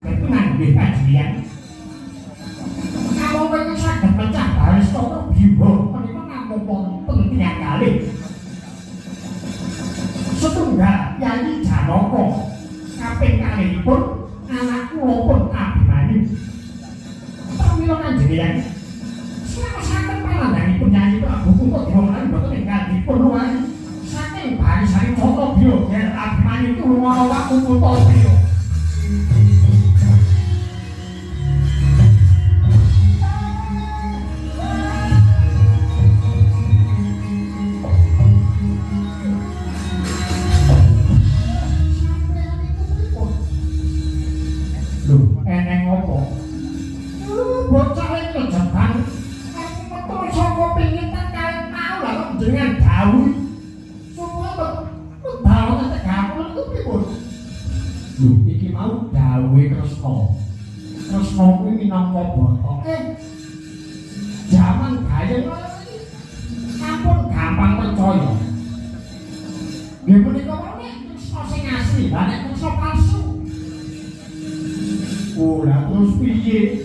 ketunan nggih kajian. Kalau kowe saged pecah Barisara Bima menika namung pengertian kalih. Setunggal Yayi Janaka kaping kalihipun anak kula pun Abimanyu. Pramila panjenengan saken panandhanipun Yayi Prabu Kuntadewa mboten ingkang dipun ruwahi saking barisan Candabya yen Abimanyu iku lunga waktu Kuntadewa. Eneng apa? Bocah iki kejeban. Metu saka pingin tekan mau lha kok jenengan dawuh. Supaya bawa tegapun iku pripun? Lho, iki mau dawuhe Kresna. Kresna kuwi minangka botoke. Jaman gayeng ampun gampang percaya. Nggih punika nek Kresna sing asli, lha nek Kresna palsu. Oh, lah terus piye?